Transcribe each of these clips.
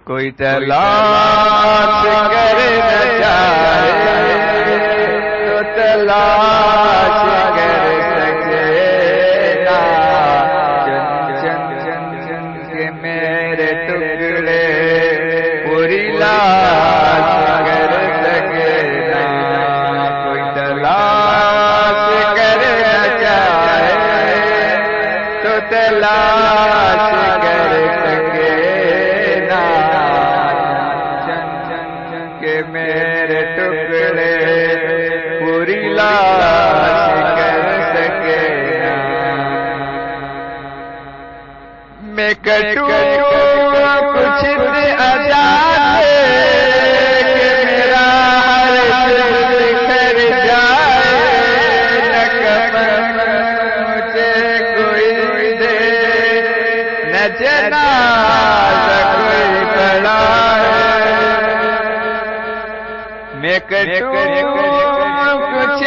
کوئی تلاش کرنا چاہے تو تلاش کر سکے نا، چن چن چن کے میرے ٹکڑے پوری لاش کر سکے نا، کوئی تلاش کرنا چاہے تو تلاش کر سکے نا، چن چن کے میرے ٹکڑے پوری لاش کر سکے نا، میں کٹوں کچھ ادا کہ میرا ہر بکھر جائے، نہ کفن مجھے کوئی دے، نہ جنازہ کوئی پڑھائے، میں کٹوں کچھ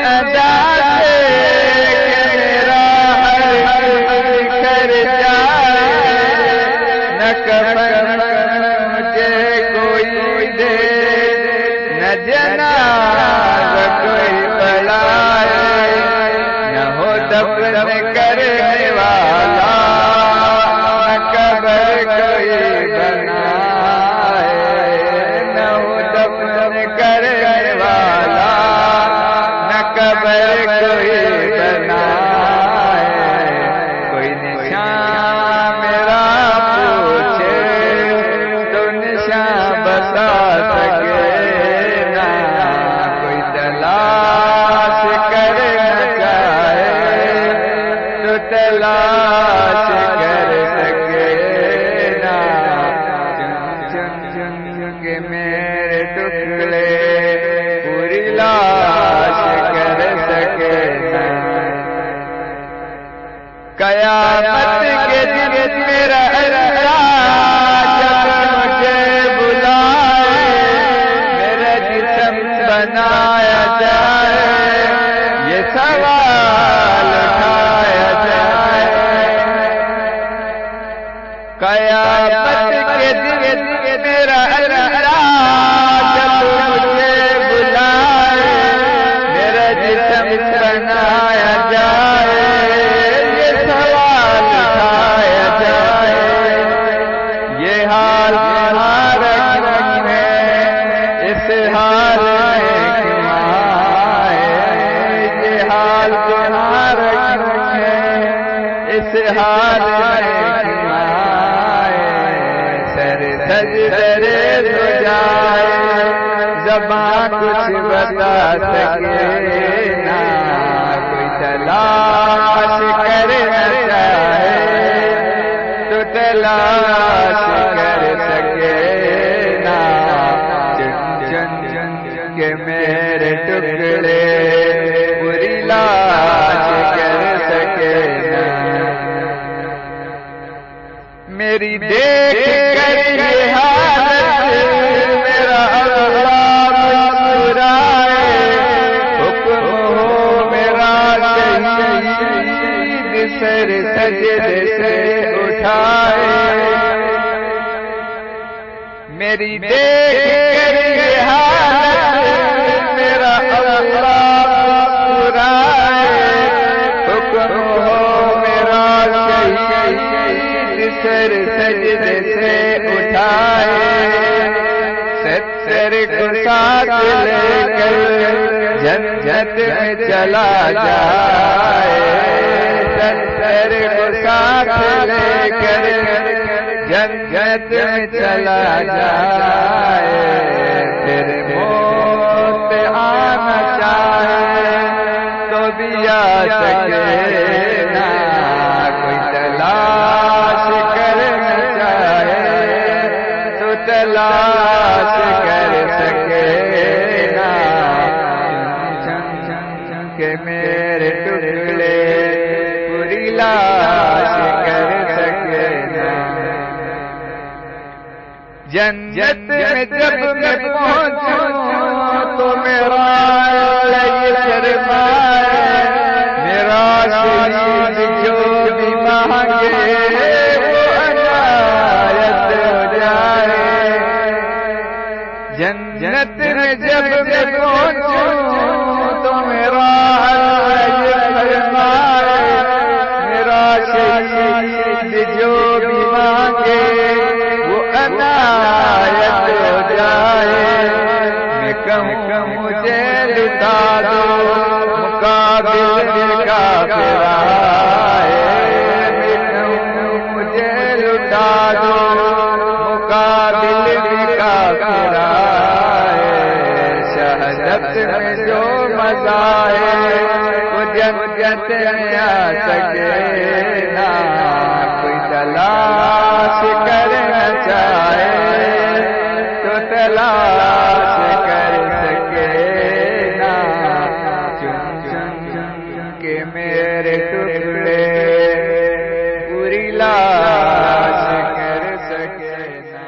ادا کہ میرا ہر بکھر جائے، نہ کفن مجھے کوئی دے، نہ جنازہ کوئی پڑھائے، نہ ہو دفن کرنے والا، نہ قبر کوئی بنائے، نہ ہو دفن کرنے والا، نہ قبر کوئی بنائے، کوئی نشان میرا پوچھے تو نشان بتا سکے نا، کوئی تلاش کرنا چاہے تو تلاش کر سکے نا، چن چن کے میرے ٹکڑے پوری لاش کر سکے نا، قیامت کے دن میرا اللہ جب مجھے بلائے، میرا جسم بنایا جائے، یہ سوال اٹھایا جائے، قیامت کے دن میرا اللہ جب مجھے بلائے، میرا جسم بنایا جائے، یہ سوال اٹھایا جائے، یہ حال تمہارا کیوں ہے، اس حال میں کیوں آئے، یہ حال تمہارا کیوں ہے، اس حال میں کیوں آئے، سر سجدے ہو جائے، زبان کچھ بتا سکے نا، کوئی تلاش کرنا چاہے تو تلاش کر سکے نا، چن چن کے میرے ٹکڑے پوری لاش کر سکے نا، میری دیکھ کر یہ حالت میرا اللہ مسکرائے، حکم ہو میرا شہید سر سجدے سے اٹھائے، میری دیکھ کر یہ حالت میرا اللہ مسکرائے، حکم ہو میرا شہید سر سجدے سے اٹھائے، 70 کو ساتھ لے کر جنت میں چلا جائے، 70 کو ساتھ لے کر جنت میں چلا جائے، پھر موت آنا چاہے تو بھی آ سکے نا، کوئی تلاش کرنا چاہے تو تلاش کر سکے نا، چن چن کے میرے ٹکڑے پوری لاش کر سکے نا، جنت میں جب میں پہنچوں تو میرا فرمائے، میرا شہید جو بھی مانگے وہ عنایت ہو جائے، جو بھی مانگے وہ عنایت ہو جائے میں کہوں مجھے لٹا دو مقابل کافر آئے میں کہوں مجھے لٹا دو مقابل کافر آئے شہادت میں جو مزہ ہے وہ جنت میں آ سکے نا کوئی تلاش کرنا چاہے تو تلاش کر سکے نا چن چن کے میرے ٹکڑے پوری لاش کر سکے نا